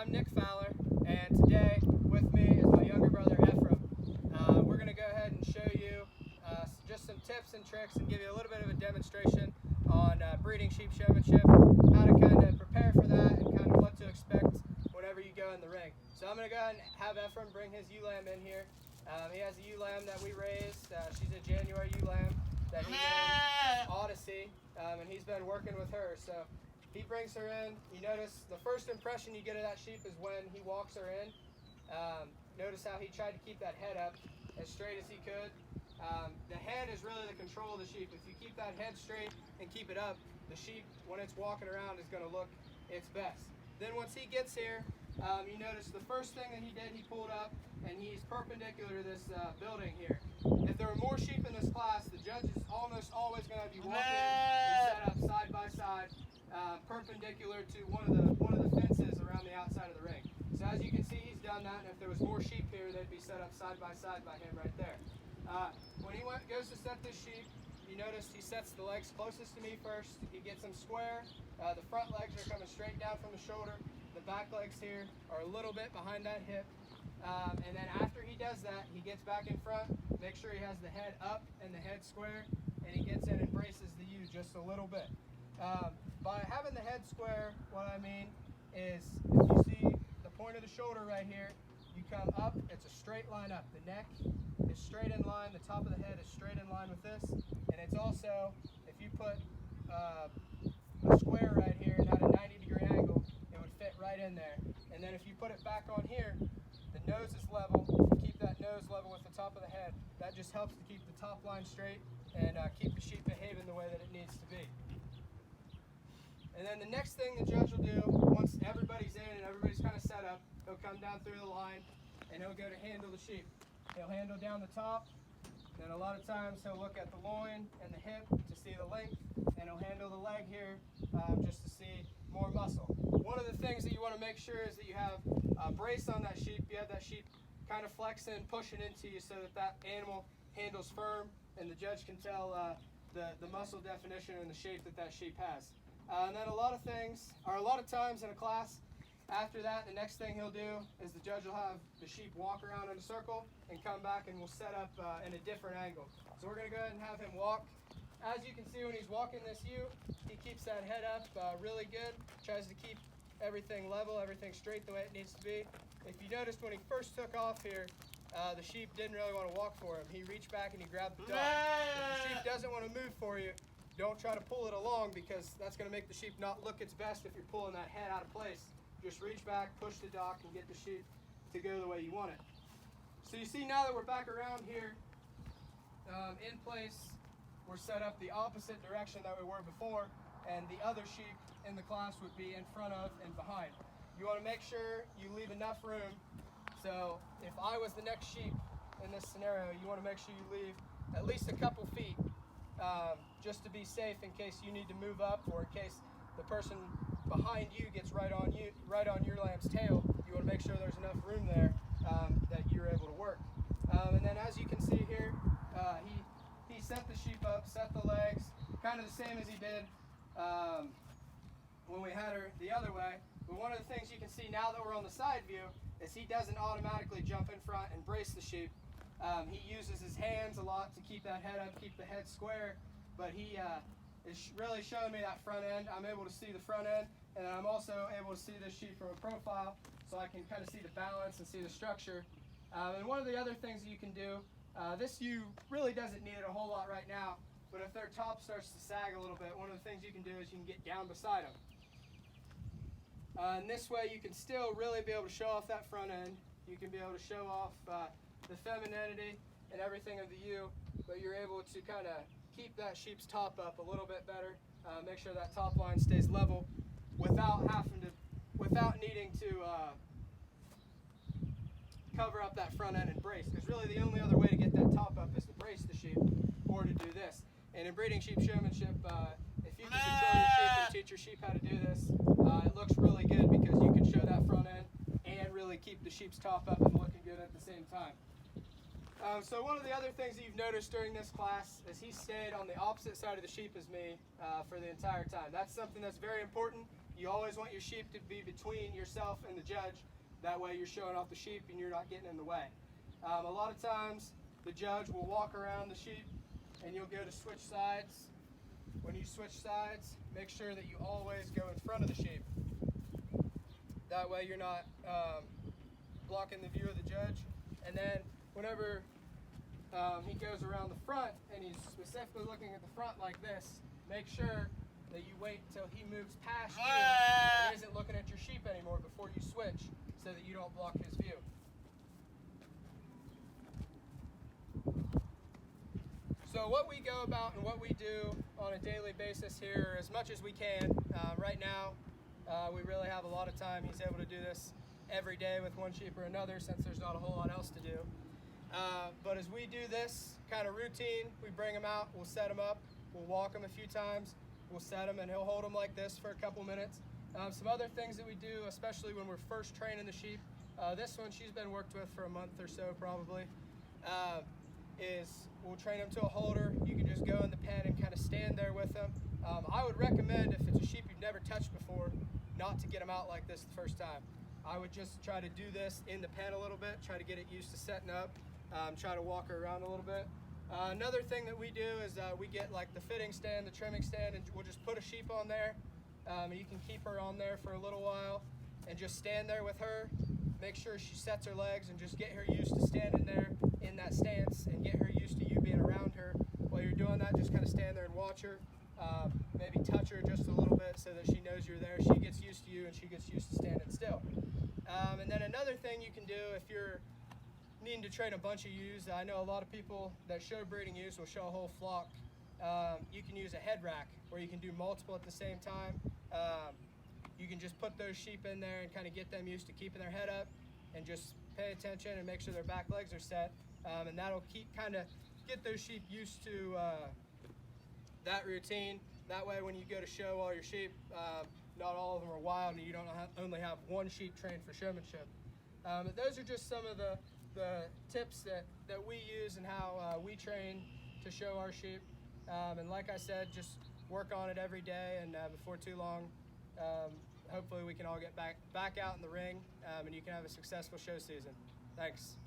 I'm Nick Fowler, and today with me is my younger brother Ephraim. We're going to go ahead and show you just some tips and tricks and give you a little bit of a demonstration on breeding sheep showmanship, how to kind of prepare for that and kind of what to expect whenever you go in the ring. So I'm going to go ahead and have Ephraim bring his ewe lamb in here. He has a ewe lamb that we raised. She's a January ewe lamb that he named OSIA, and he's been working with her. So he brings her in. You notice the first impression you get of that sheep is when he walks her in. Notice how he tried to keep that head up as straight as he could. The head is really the control of the sheep. If you keep that head straight and keep it up, the sheep, when it's walking around, is going to look its best. Then once he gets here, you notice the first thing that he did, he pulled up, and he's perpendicular to this building here. If there were more sheep in this class, the judge is almost always going to be walking and set up side by side, perpendicular to one of the fences around the outside of the ring. So as you can see, he's done that, and if there was more sheep here, they'd be set up side by him right there. When he goes to set this sheep, you notice he sets the legs closest to me first. He gets them square. The front legs are coming straight down from the shoulder. The back legs here are a little bit behind that hip. And then after he does that, he gets back in front, make sure he has the head up and the head square, and he gets in and braces the ewe just a little bit. By having the head square, what I mean is if you see the point of the shoulder right here, you come up, it's a straight line up. The neck is straight in line, the top of the head is straight in line with this, and it's also, if you put a square right here and had a 90-degree angle, it would fit right in there. And then if you put it back on here, the nose is level. Keep that nose level with the top of the head. That just helps to keep the top line straight and keep the sheep behaving the way that it needs to be. And then the next thing the judge will do, once everybody's in and everybody's kind of set up, he'll come down through the line and he'll go to handle the sheep. He'll handle down the top, then a lot of times he'll look at the loin and the hip to see the length, and he'll handle the leg here just to see more muscle. One of the things that you want to make sure is that you have a brace on that sheep. You have that sheep kind of flexing, pushing into you so that that animal handles firm, and the judge can tell the muscle definition and the shape that that sheep has. And then a lot of times in a class, after that, the next thing he'll do is the judge will have the sheep walk around in a circle and come back, and we'll set up in a different angle. So we're going to go ahead and have him walk. As you can see, when he's walking this ewe, he keeps that head up really good, tries to keep everything level, everything straight the way it needs to be. If you noticed when he first took off here, the sheep didn't really want to walk for him. He reached back and he grabbed the dog. If the sheep doesn't want to move for you, don't try to pull it along, because that's going to make the sheep not look its best if you're pulling that head out of place. Just reach back, push the dock, and get the sheep to go the way you want it. So you see now that we're back around here in place, we're set up the opposite direction that we were before, and the other sheep in the class would be in front of and behind. You want to make sure you leave enough room. So if I was the next sheep in this scenario, you want to make sure you leave at least a couple feet just to be safe in case you need to move up, or in case the person behind you gets right on your lamb's tail. You want to make sure there's enough room there that you're able to work. And then as you can see here, he set the sheep up, set the legs, kind of the same as he did when we had her the other way. But one of the things you can see now that we're on the side view is he doesn't automatically jump in front and brace the sheep. He uses his hands a lot to keep that head up, keep the head square, but he is really showing me that front end. I'm able to see the front end, and I'm also able to see this sheep from a profile, so I can kind of see the balance and see the structure. And one of the other things that you can do, this ewe really doesn't need it a whole lot right now, but if their top starts to sag a little bit, one of the things you can do is you can get down beside them. And this way you can still really be able to show off that front end. You can be able to show off the femininity and everything of the ewe, but you're able to kind of keep that sheep's top up a little bit better. Make sure that top line stays level without needing to cover up that front end and brace. Because really the only other way to get that top up is to brace the sheep or to do this. And in breeding sheep showmanship, if you can control your sheep and teach your sheep how to do this, it looks really good, because you can show that front end and really keep the sheep's top up and looking good at the same time. So one of the other things that you've noticed during this class is he stayed on the opposite side of the sheep as me for the entire time. That's something that's very important. You always want your sheep to be between yourself and the judge. That way you're showing off the sheep and you're not getting in the way. A lot of times the judge will walk around the sheep and you'll go to switch sides. When you switch sides, make sure that you always go in front of the sheep. That way you're not blocking the view of the judge. And then whenever he goes around the front and he's specifically looking at the front like this, make sure that you wait until he moves past you and isn't looking at your sheep anymore before you switch, so that you don't block his view. So what we go about and what we do on a daily basis here, as much as we can, right now we really have a lot of time. He's able to do this every day with one sheep or another, since there's not a whole lot else to do. But as we do this kind of routine, we bring him out, we'll set him up, we'll walk him a few times, we'll set him, and he'll hold him like this for a couple minutes. Some other things that we do, especially when we're first training the sheep, this one she's been worked with for a month or so probably, is we'll train him to a holder. You can just go in the pen and kind of stand there with him. I would recommend, if it's a sheep you've never touched before, not to get him out like this the first time. I would just try to do this in the pen a little bit, try to get it used to setting up, try to walk her around a little bit. Another thing that we do is we get like the fitting stand, the trimming stand, and we'll just put a sheep on there. You can keep her on there for a little while and just stand there with her. Make sure she sets her legs and just get her used to standing there in that stance and get her used to you being around her. While you're doing that, just kind of stand there and watch her. Maybe touch her just a little bit so that she knows you're there. She gets used to you and she gets used to standing still. And then another thing you can do if you're needing to train a bunch of ewes, I know a lot of people that show breeding ewes will show a whole flock. You can use a head rack where you can do multiple at the same time. You can just put those sheep in there and kind of get them used to keeping their head up and just pay attention and make sure their back legs are set. And that'll get those sheep used to that routine. That way when you go to show all your sheep, not all of them are wild and you don't only have one sheep trained for showmanship. But those are just some of the tips that we use and how we train to show our sheep. And like I said, just work on it every day, and before too long, hopefully we can all get back out in the ring and you can have a successful show season. Thanks.